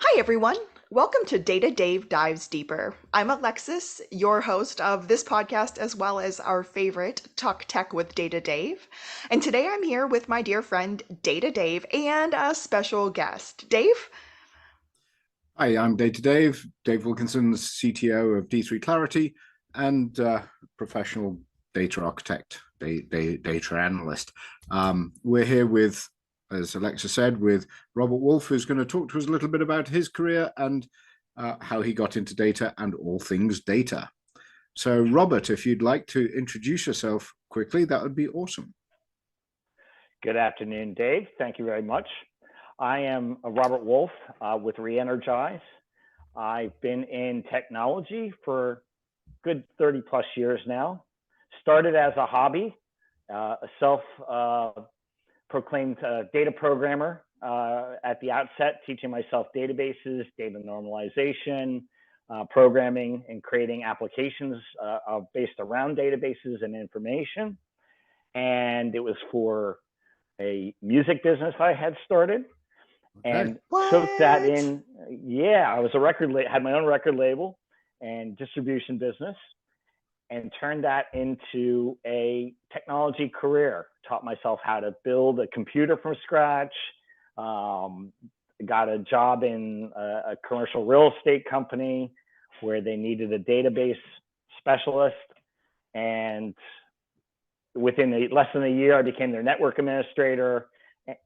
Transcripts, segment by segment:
Hi, everyone. Welcome to Data Dave Dives Deeper. I'm Alexis, your host of this podcast, as well as our favorite Talk Tech with Data Dave. And today I'm here with my dear friend Data Dave and a special guest. Dave? Hi, I'm Data Dave, Dave Wilkinson, the CTO of D3 Clarity and professional data architect, data analyst. We're here with, as Alexa said, with Robert Wolf, who's going to talk to us a little bit about his career and how he got into data and all things data. So, Robert, if you'd like to introduce yourself quickly, that would be awesome. Good afternoon, Dave. Thank you very much. I am Robert Wolf with RENRGIS. I've been in technology for good 30 plus years now. Started as a hobby, a self-proclaimed data programmer at the outset, teaching myself databases, data normalization, programming, and creating applications based around databases and information. And it was for a music business I had started. And took that in. Yeah, I was had my own record label and distribution business, and turned that into a technology career. Taught myself how to build a computer from scratch. Got a job in a commercial real estate company where they needed a database specialist, and within less than a year, I became their network administrator.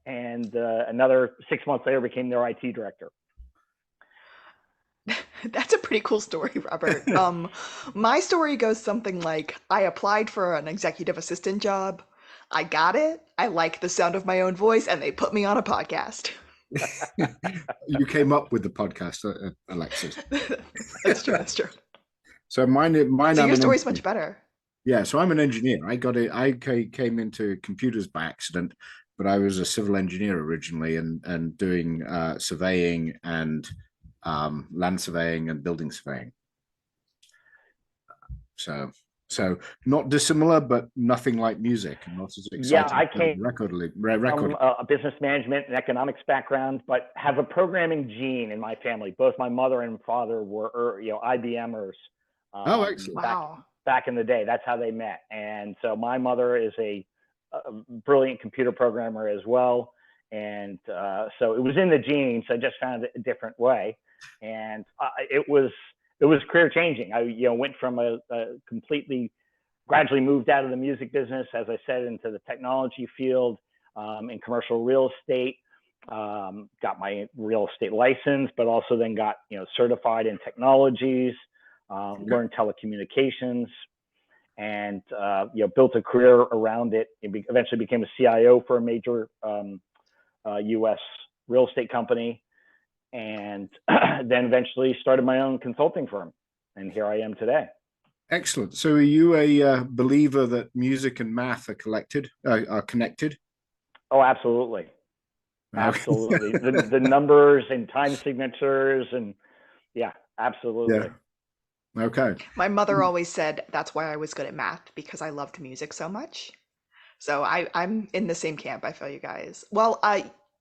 And another 6 months later became their IT director. That's a pretty cool story, Robert. My story goes something like I applied for an executive assistant job. I got it. I like the sound of my own voice, and they put me on a podcast. You came up with the podcast, Alexis. That's true. That's true. So Your story's much better. Yeah, so I'm an engineer. I came into computers by accident, but I was a civil engineer originally and doing surveying and land surveying and building surveying. So not dissimilar, but nothing like music and not as exciting. Yeah, I came record. from a business management and economics background, but have a programming gene in my family. Both my mother and father were, IBMers. Oh, excellent! Wow. Back in the day, that's how they met. And so my mother is a brilliant computer programmer as well. And so it was in the genes. I just found it a different way. And it was career changing. I went from a completely gradually moved out of the music business, as I said, into the technology field in commercial real estate. Got my real estate license, but also then got certified in technologies, learned telecommunications, and built a career around it. Eventually became a CIO for a major U.S. real estate company, and then eventually started my own consulting firm. And here I am today. Excellent. So are you a believer that music and math are connected? Oh, absolutely. Absolutely. the numbers and time signatures and yeah, absolutely. Yeah. Okay. My mother always said that's why I was good at math, because I loved music so much. So I'm in the same camp. I feel you guys. Well,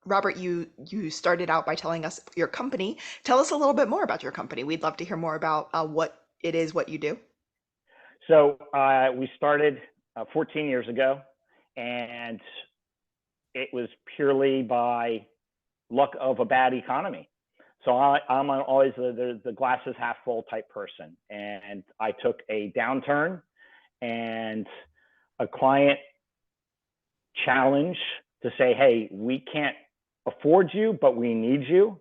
Robert, you started out by telling us your company. Tell us a little bit more about your company. We'd love to hear more about what it is, what you do. So we started 14 years ago, and it was purely by luck of a bad economy. So I'm always the glass is half full type person. And I took a downturn and a client challenge to say, hey, we can't afford you, but we need you.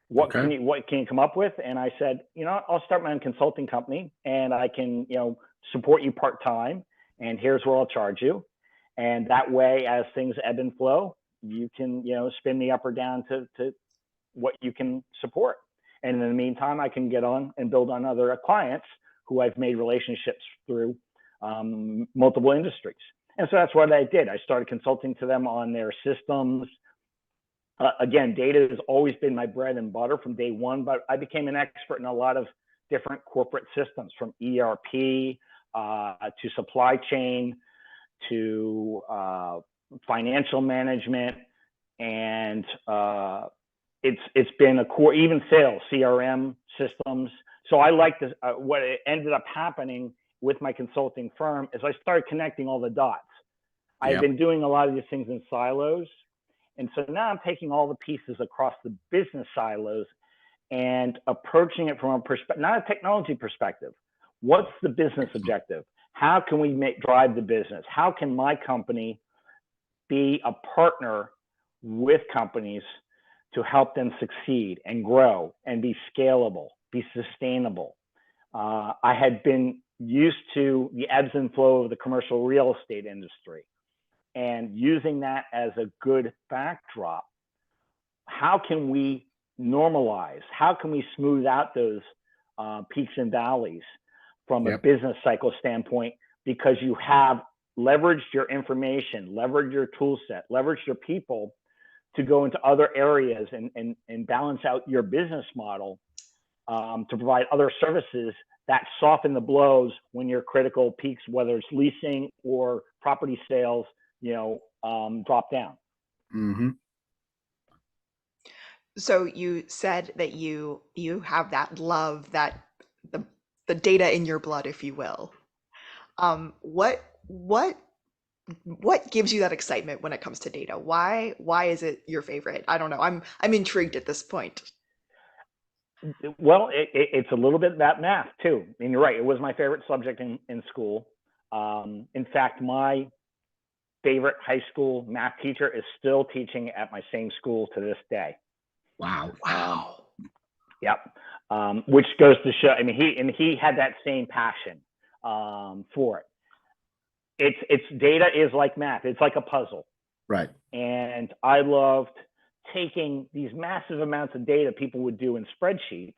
What can you come up with? And I said, I'll start my own consulting company and I can, support you part-time. And here's where I'll charge you. And that way, as things ebb and flow, you can, spin me up or down to what you can support. And in the meantime, I can get on and build on other clients who I've made relationships through multiple industries. And so that's what I did. I started consulting to them on their systems. Again, data has always been my bread and butter from day one, but I became an expert in a lot of different corporate systems, from ERP to supply chain to financial management. And it's been a core, even sales, CRM systems. So I like this. What it ended up happening with my consulting firm is I started connecting all the dots. I had been doing a lot of these things in silos. And so now I'm taking all the pieces across the business silos and approaching it from a perspective, not a technology perspective. What's the business objective? How can we drive the business? How can my company be a partner with companies to help them succeed and grow and be scalable, be sustainable? I had been used to the ebbs and flow of the commercial real estate industry, and using that as a good backdrop. How can we normalize? How can we smooth out those peaks and valleys from a business cycle standpoint? Because you have leveraged your information, leveraged your tool set, leveraged your people to go into other areas and balance out your business model to provide other services that soften the blows when your critical peaks, whether it's leasing or property sales, drop down. Mm-hmm. So you said that you have that love, that the data in your blood, if you will. What gives you that excitement when it comes to data? Why is it your favorite? I don't know. I'm intrigued at this point. Well, it's a little bit about math too. I mean, you're right. It was my favorite subject in school. In fact, my favorite high school math teacher is still teaching at my same school to this day. Wow. Yep. Which goes to show, I mean, he had that same passion for it. It's data is like math. It's like a puzzle. Right. And I loved taking these massive amounts of data people would do in spreadsheets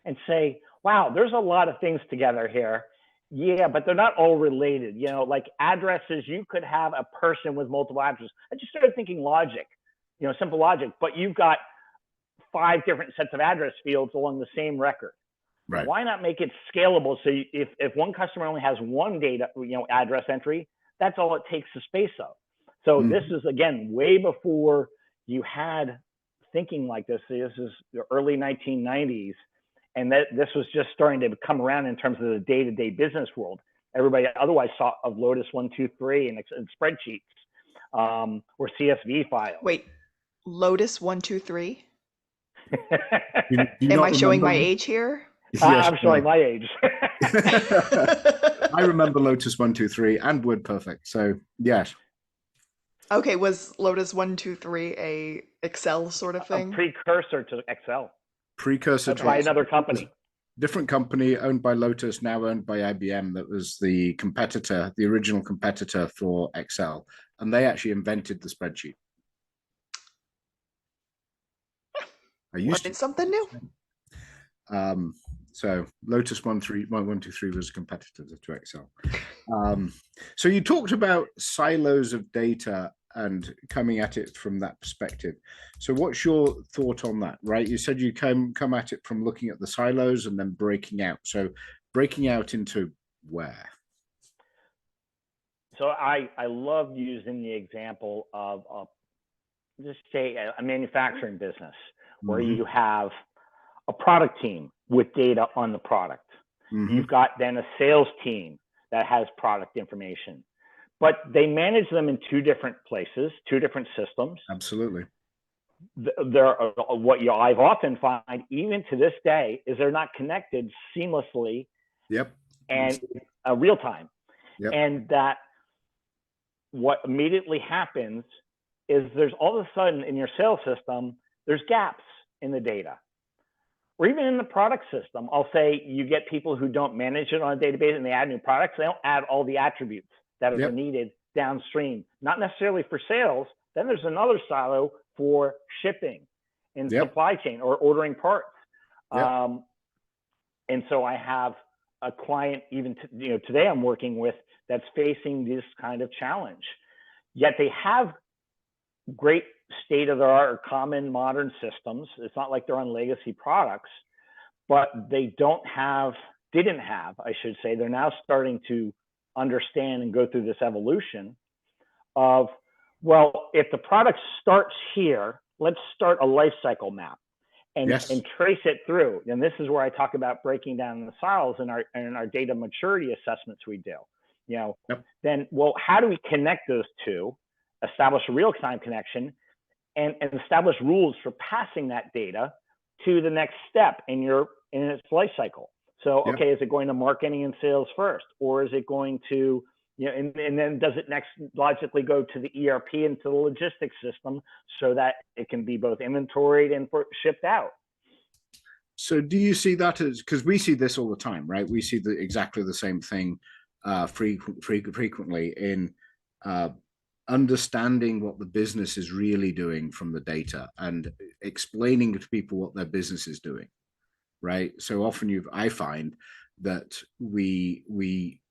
and say, wow, there's a lot of things together here. Yeah, but they're not all related. Like addresses, you could have a person with multiple addresses. I just started thinking logic, simple logic, but you've got 5 different sets of address fields along the same record. Right. Why not make it scalable? So if one customer only has one data, address entry, that's all it takes to space up. So this is, again, way before you had thinking like this. This is the early 1990s. And this was just starting to come around in terms of the day-to-day business world. Everybody otherwise saw of Lotus 123 and spreadsheets or CSV files. Wait, Lotus 123? You Am I showing my me? age here? Yes, I'm showing my age. I remember Lotus 123 and WordPerfect. So yes. Okay, was Lotus 123 a Excel sort of thing? A precursor to Excel. Precursor to by another company. Different company owned by Lotus, now owned by IBM. That was the competitor, the original competitor for Excel, and they actually invented the spreadsheet. I used Learning something new. So Lotus 123 was a competitor to Excel. So you talked about silos of data and coming at it from that perspective. So what's your thought on that, right? You said you come at it from looking at the silos and then breaking out. So breaking out into where? So I love using the example of just say a manufacturing business where you have a product team with data on the product. You've got then a sales team that has product information, but they manage them in 2 different places, 2 different systems. Absolutely. What I've often find, even to this day, is they're not connected seamlessly. Yep. And real time. Yep. And that what immediately happens is there's all of a sudden in your sales system, there's gaps in the data. Or even in the product system, I'll say you get people who don't manage it on a database and they add new products. They don't add all the attributes that are needed downstream, not necessarily for sales. Then there's another silo for shipping and supply chain or ordering parts. And so I have a client even today I'm working with that's facing this kind of challenge. Yet they have great state-of-the-art or common modern systems. It's not like they're on legacy products, but they didn't have, I should say, they're now starting to understand and go through this evolution of, well, if the product starts here let's start a life cycle map and Yes. trace it through. And this is where I talk about breaking down the silos in our data maturity assessments we do. Yep. Then, well, how do we connect those two, establish a real-time connection, and establish rules for passing that data to the next step in its life cycle? So, okay, is it going to marketing and sales first, or is it going to, and then does it next logically go to the ERP and to the logistics system so that it can be both inventoried and shipped out? So do you see that as, because we see this all the time, right? We see exactly the same thing frequently in understanding what the business is really doing from the data and explaining to people what their business is doing, right? So often I find that we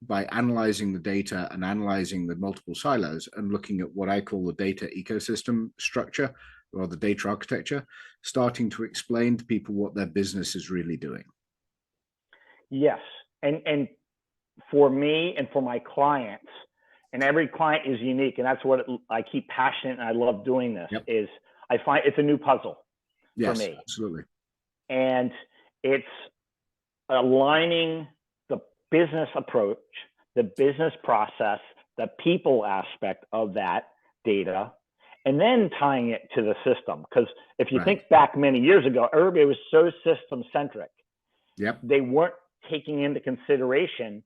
by analyzing the data and analyzing the multiple silos and looking at what I call the data ecosystem structure or the data architecture, starting to explain to people what their business is really doing. Yes, and for me and for my clients, and every client is unique, and that's what I keep passionate, and I love doing this, is I find it's a new puzzle for me. Absolutely. And it's aligning the business approach, the business process, the people aspect of that data, and then tying it to the system. Because if you think back many years ago, everybody was so system-centric. Yep. They weren't taking into consideration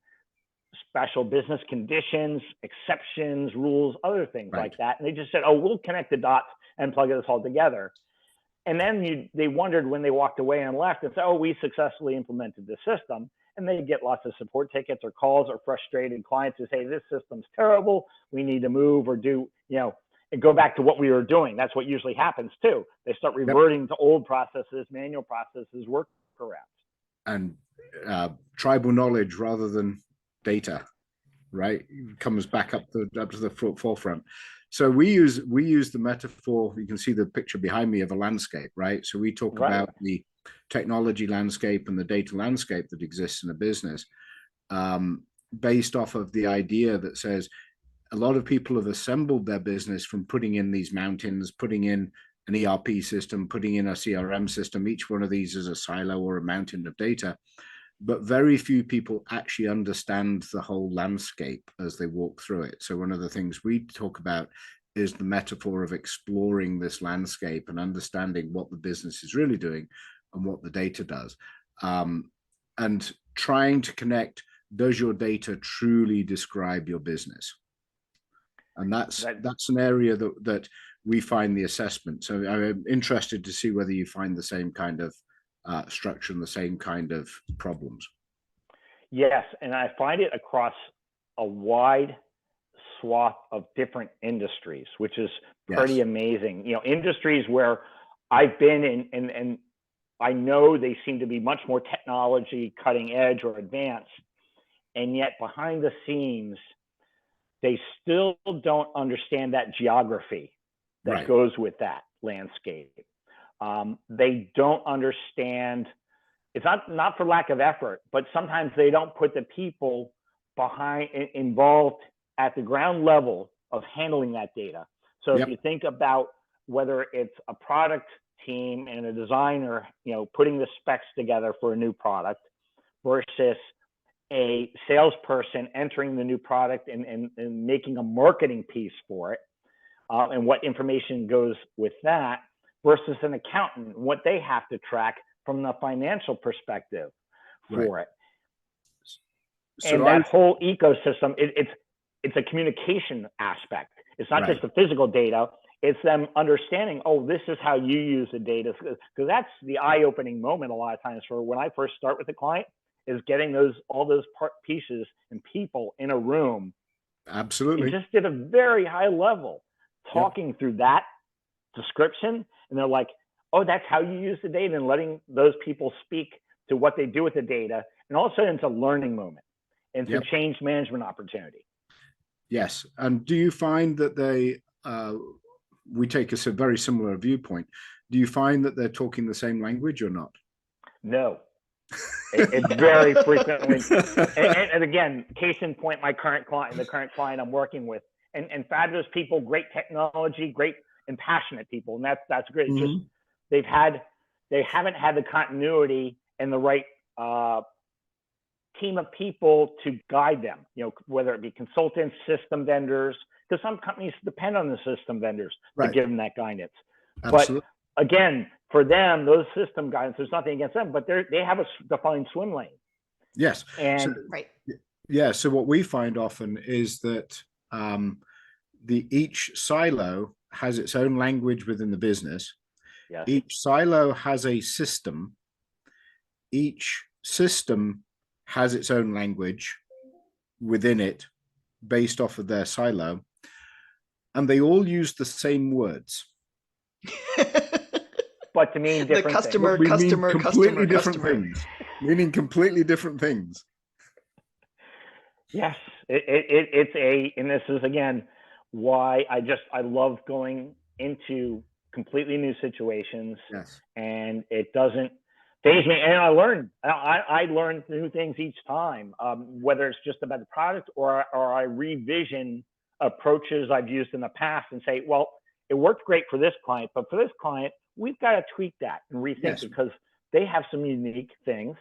special business conditions, exceptions, rules, other things like that. And they just said, oh, we'll connect the dots and plug this all together. And then they wondered when they walked away and left and said, oh, we successfully implemented the system. And they get lots of support tickets or calls or frustrated clients who say, this system's terrible. We need to move or do, and go back to what we were doing. That's what usually happens too. They start reverting to old processes, manual processes, workarounds. And tribal knowledge rather than data, right, comes back up to the forefront. So we use the metaphor. You can see the picture behind me of a landscape, right? So we talk about the technology landscape and the data landscape that exists in a business, based off of the idea that says a lot of people have assembled their business from putting in these mountains, putting in an ERP system, putting in a CRM system. Each one of these is a silo or a mountain of data. But very few people actually understand the whole landscape as they walk through it. So one of the things we talk about is the metaphor of exploring this landscape and understanding what the business is really doing and what the data does. And trying to connect, does your data truly describe your business? And that's an area that we find the assessment. So I'm interested to see whether you find the same kind of structure and the same kind of problems. Yes, and I find it across a wide swath of different industries, which is pretty amazing. Industries where I've been in, and I know they seem to be much more technology, cutting edge or advanced, and yet behind the scenes, they still don't understand that geography that goes with that landscape. They don't understand. It's not for lack of effort, but sometimes they don't put the people involved at the ground level of handling that data. So if you think about whether it's a product team and a designer, putting the specs together for a new product versus a salesperson entering the new product and making a marketing piece for it, and what information goes with that, versus an accountant, what they have to track from the financial perspective for it. So and that whole ecosystem, it's a communication aspect. It's not just the physical data. It's them understanding, oh, this is how you use the data. Because that's the eye-opening moment a lot of times for when I first start with a client, is getting all those pieces and people in a room. Absolutely. Just at a very high level, talking through that description. And they're like, oh, that's how you use the data, and letting those people speak to what they do with the data. And all of a sudden it's a learning moment. And it's a change management opportunity. Yes. And do you find that we take a very similar viewpoint. Do you find that they're talking the same language or not? No. It's very frequently. And again, case in point, the current client I'm working with, and fabulous people, great technology, great and passionate people, and that's great. It's just Mhm. they haven't had the continuity and the right team of people to guide them, whether it be consultants, system vendors, because some companies depend on the system vendors to Right. give them that guidance. Absolutely. But again, for them, those system guidance, there's nothing against them, but they have a defined swim lane. Yes. So, And Right. yeah. So what we find often is that each silo has its own language within the business. yes, Each silo has a system. Each system has its own language within it based off of their silo. And they all use the same words. but to mean The different customer, But we mean customer, completely customer, different customer. things, meaning completely different things. things. Yes, it's and this is again why I love going into completely new situations, Yes. and it doesn't phase me. And I learn new things each time, whether it's just about the product or I revision approaches I've used in the past and say, well, it worked great for this client, but for this client, we've got to tweak that and rethink Yes. because they have some unique things,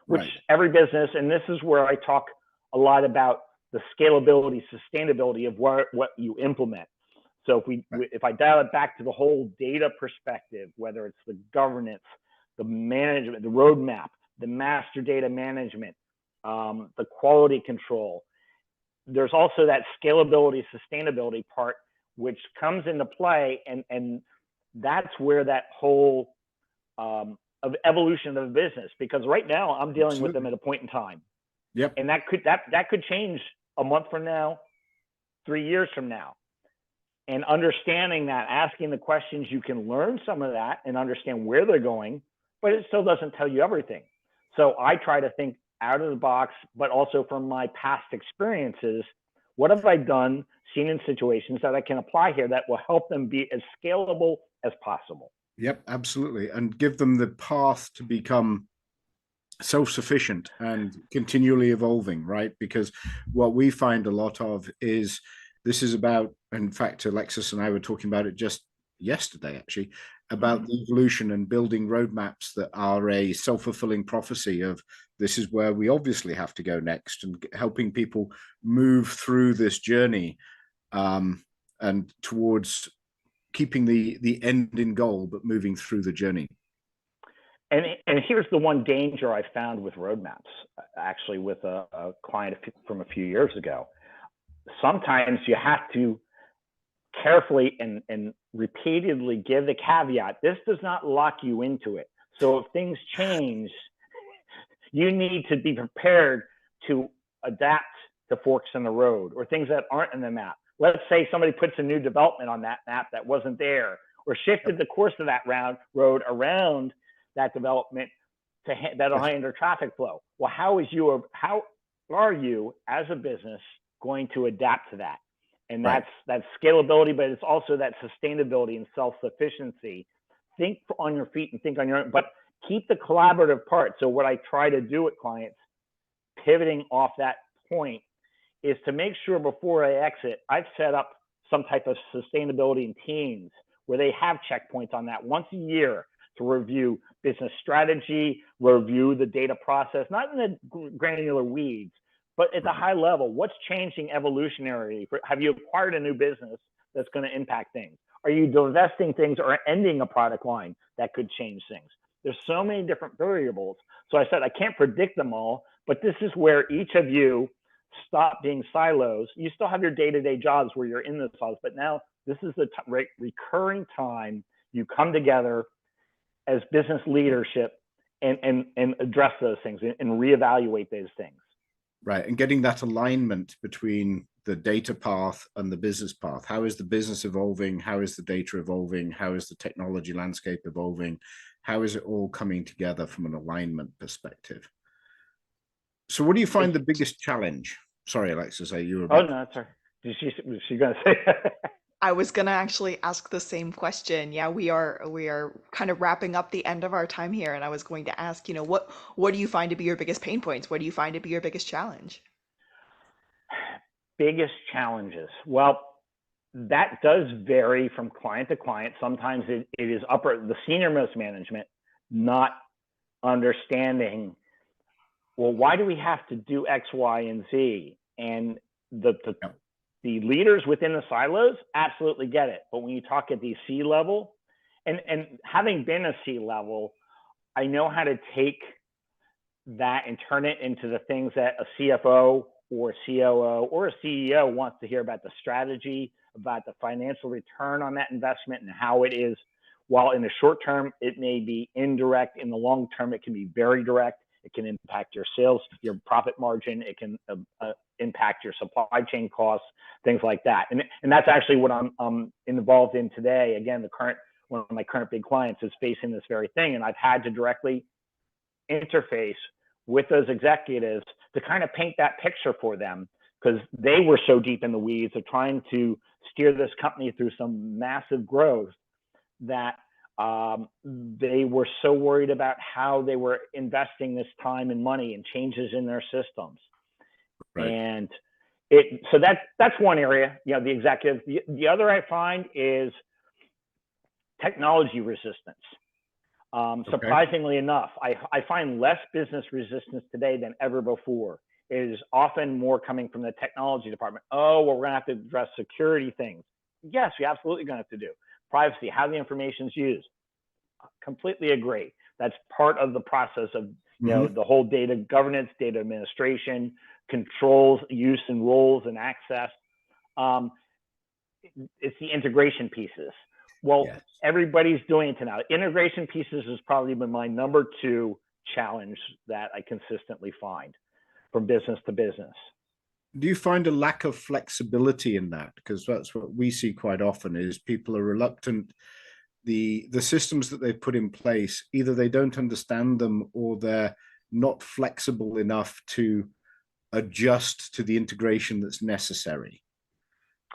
which Right. every business, and this is where I talk a lot about the scalability, sustainability of what you implement. So if I dial it back to the whole data perspective, whether it's the governance, the management, the roadmap, the master data management, the quality control, there's also that scalability, sustainability part, which comes into play. And that's where that whole of evolution of the business, because right now I'm dealing with them at a point in time. Yep. And that could change a month from now, 3 years from now. And understanding that, asking the questions, you can learn some of that and understand where they're going, but it still doesn't tell you everything. So I try to think out of the box, but also from my past experiences, what have I done, seen in situations that I can apply here that will help them be as scalable as possible? Yep, absolutely. And give them the path to become self-sufficient and continually evolving, right? Because what we find a lot of is this is about, in fact, Alexis and I were talking about it just yesterday, actually, about the evolution and building roadmaps that are a self-fulfilling prophecy of this is where we obviously have to go next, and helping people move through this journey and towards keeping the end in goal, but moving through the journey. And here's the one danger I found with roadmaps, actually with a client from a few years ago. Sometimes you have to carefully and repeatedly give the caveat, this does not lock you into it. So if things change, you need to be prepared to adapt to forks in the road or things that aren't in the map. Let's say somebody puts a new development on that map that wasn't there, or shifted the course of that road around that development that'll hinder traffic flow. Well, how are you as a business going to adapt to that? And that's scalability, but it's also that sustainability and self-sufficiency. Think on your feet and think on your own, but keep the collaborative part. So what I try to do with clients, pivoting off that point, is to make sure before I exit, I've set up some type of sustainability in teams where they have checkpoints on that once a year to review business strategy, review the data process, not in the granular weeds, but at the high level. What's changing evolutionarily? Have you acquired a new business that's going to impact things? Are you divesting things or ending a product line that could change things? There's so many different variables. So I said, I can't predict them all, but this is where each of you stop being silos. You still have your day-to-day jobs where you're in the silos, but now this is the recurring time you come together as business leadership and address those things and reevaluate those things. Right. And getting that alignment between the data path and the business path. How is the business evolving? How is the data evolving? How is the technology landscape evolving? How is it all coming together from an alignment perspective? So what do you find the biggest challenge? Sorry, Alexis, you were about... Oh, no, that's her. Was she going to say? I was going to actually ask the same question. Yeah, we are kind of wrapping up the end of our time here, and I was going to ask, what do you find to be your biggest pain points? What do you find to be your biggest challenge? Biggest challenges. Well, that does vary from client to client. Sometimes it is the senior most management not understanding, well, why do we have to do X, Y, and Z? And the leaders within the silos absolutely get it. But when you talk at the C level, and having been a C level, I know how to take that and turn it into the things that a CFO or a COO or a CEO wants to hear about: the strategy, about the financial return on that investment, and how it is. While in the short term, it may be indirect, in the long term, it can be very direct. It can impact your sales, your profit margin. It can impact your supply chain costs, things like that. And that's actually what I'm involved in today. Again, one of my current big clients is facing this very thing, and I've had to directly interface with those executives to kind of paint that picture for them, because they were so deep in the weeds of trying to steer this company through some massive growth that they were so worried about how they were investing this time and money and changes in their systems. Right. And so that's one area, the executive. The other I find is technology resistance. Surprisingly enough, I find less business resistance today than ever before. It is often more coming from the technology department. Oh, well, we're going to have to address security things. Yes, you're absolutely going to have to do. Privacy, how the information is used. Completely agree. That's part of the process of the whole data governance, data administration, controls, use and roles and access. It's the integration pieces. Well, yes. Everybody's doing it now. Integration pieces has probably been my number 2 challenge that I consistently find from business to business. Do you find a lack of flexibility in that? Because that's what we see quite often, is people are reluctant. The systems that they've put in place, either they don't understand them or they're not flexible enough to adjust to the integration that's necessary,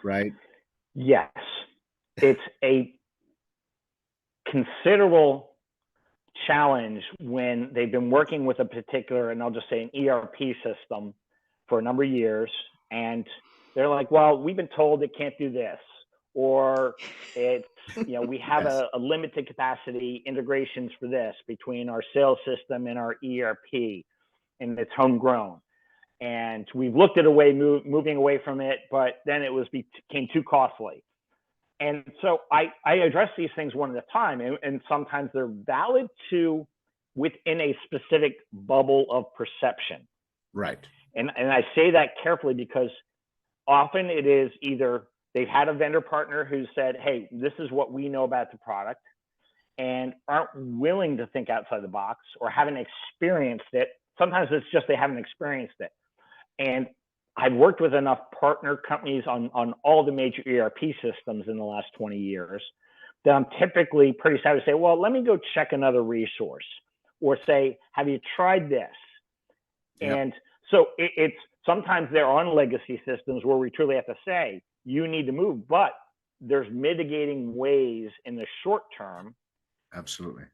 right? Yes. It's a considerable challenge when they've been working with a particular, and I'll just say an ERP system for a number of years, and they're like, well, we've been told it can't do this, or it's, we have yes. a limited capacity integrations for this between our sales system and our ERP, and it's homegrown. And we've looked at a way moving away from it, but then it became too costly. And so I address these things one at a time, and sometimes they're valid within a specific bubble of perception. Right. And I say that carefully, because often it is either they've had a vendor partner who said, hey, this is what we know about the product, and aren't willing to think outside the box, or haven't experienced it. Sometimes it's just they haven't experienced it. And I've worked with enough partner companies on all the major ERP systems in the last 20 years that I'm typically pretty savvy to say, well, let me go check another resource, or say, have you tried this? Yep. And so it's sometimes they're on legacy systems where we truly have to say, you need to move, but there's mitigating ways in the short term. Absolutely.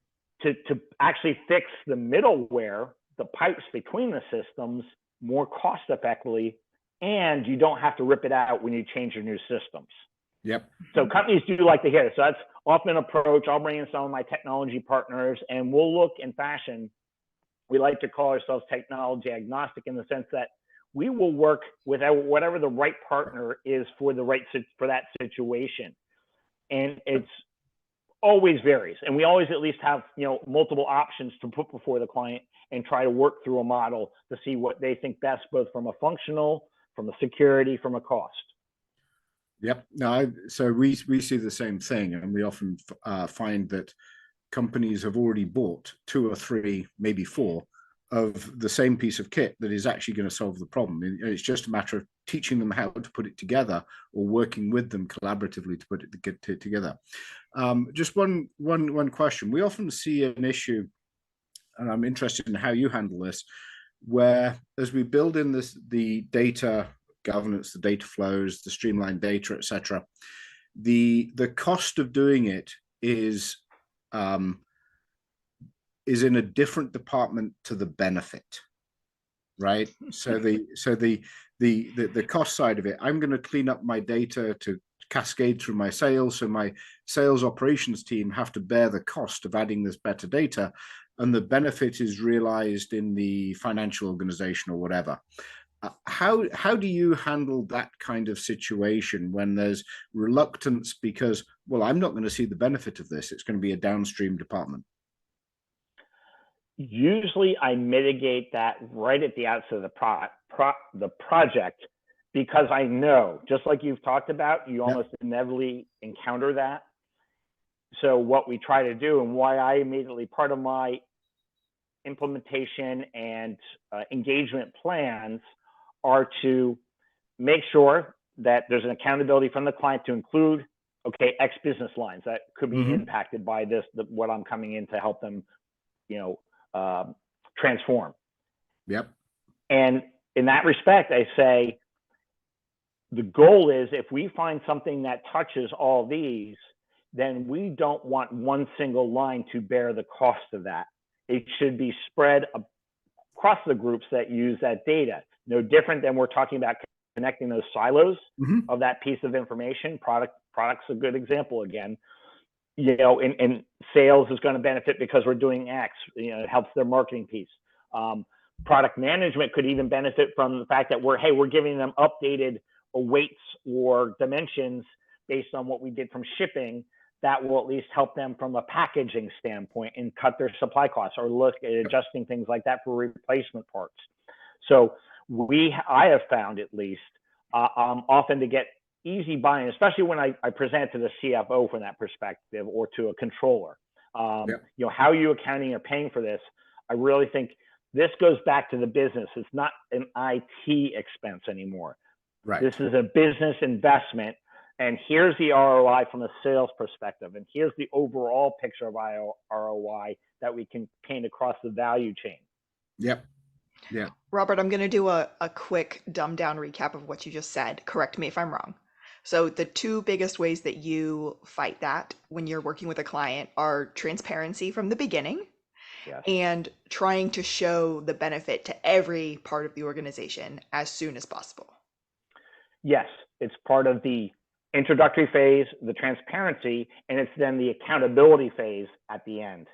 To actually fix the middleware, the pipes between the systems, more cost effectively, and you don't have to rip it out when you change your new systems. Yep. So companies do like to hear it. So that's often an approach. I'll bring in some of my technology partners, and we'll look in fashion. We like to call ourselves technology agnostic, in the sense that we will work with whatever the right partner is for that situation. And it's always varies. And we always at least have, multiple options to put before the client and try to work through a model to see what they think best, both from a functional, from a security, from a cost. Yep. No, so we see the same thing, and we often find that companies have already bought 2 or 3, maybe 4 of the same piece of kit that is actually going to solve the problem. It's just a matter of teaching them how to put it together, or working with them collaboratively to put it together. Just one question. We often see an issue, and I'm interested in how you handle this, where as we build in the data governance, the data flows, the streamlined data, etc., the cost of doing it is in a different department to the benefit, right? So the cost side of it, I'm going to clean up my data to cascade through my sales. So my sales operations team have to bear the cost of adding this better data, and the benefit is realized in the financial organization or whatever. How do you handle that kind of situation when there's reluctance because, well, I'm not going to see the benefit of this. It's going to be a downstream department. Usually I mitigate that right at the outset of the project, because I know, just like you've talked about, you almost inevitably encounter that. So what we try to do, and why I immediately, part of my implementation and engagement plans are to make sure that there's an accountability from the client to include, okay, X business lines that could be impacted by this, what I'm coming in to help them, transform. Yep. And in that respect, I say, the goal is if we find something that touches all these, then we don't want one single line to bear the cost of that. It should be spread across the groups that use that data. No different than we're talking about connecting those silos of that piece of information. Product's a good example again. And sales is going to benefit because we're doing X. It helps their marketing piece. Product management could even benefit from the fact that we're giving them updated weights or dimensions based on what we did from shipping. That will at least help them from a packaging standpoint and cut their supply costs, or look at adjusting things like that for replacement parts. So I have found, at least, often to get easy buy-in, especially when I present to the CFO from that perspective, or to a controller. How are you accounting or paying for this? I really think this goes back to the business. It's not an IT expense anymore. Right. This is a business investment. And here's the ROI from a sales perspective. And here's the overall picture of ROI that we can paint across the value chain. Yep. Yeah. Robert, I'm going to do a quick dumbed down recap of what you just said. Correct me if I'm wrong. So the two biggest ways that you fight that when you're working with a client are transparency from the beginning, and trying to show the benefit to every part of the organization as soon as possible. Yes, it's part of the introductory phase, the transparency, and it's then the accountability phase at the end.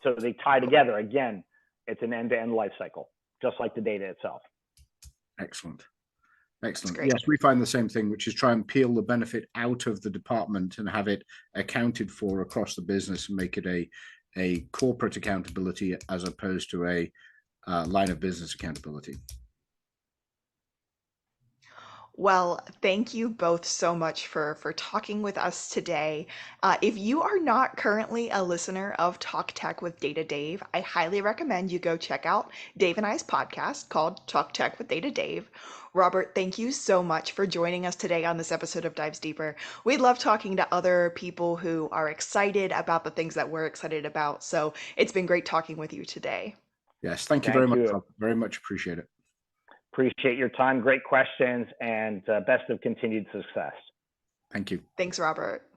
So they tie together. Again, it's an end-to-end life cycle, just like the data itself. Excellent. Yes, we find the same thing, which is try and peel the benefit out of the department and have it accounted for across the business, and make it a corporate accountability as opposed to a line of business accountability. Well, thank you both so much for talking with us today. If you are not currently a listener of Talk Tech with Data Dave, I highly recommend you go check out Dave and I's podcast called Talk Tech with Data Dave. Robert, thank you so much for joining us today on this episode of Dives Deeper. We love talking to other people who are excited about the things that we're excited about. So it's been great talking with you today. Yes, thank you very much. Very much appreciate it. Appreciate your time. Great questions, and best of continued success. Thank you. Thanks, Robert.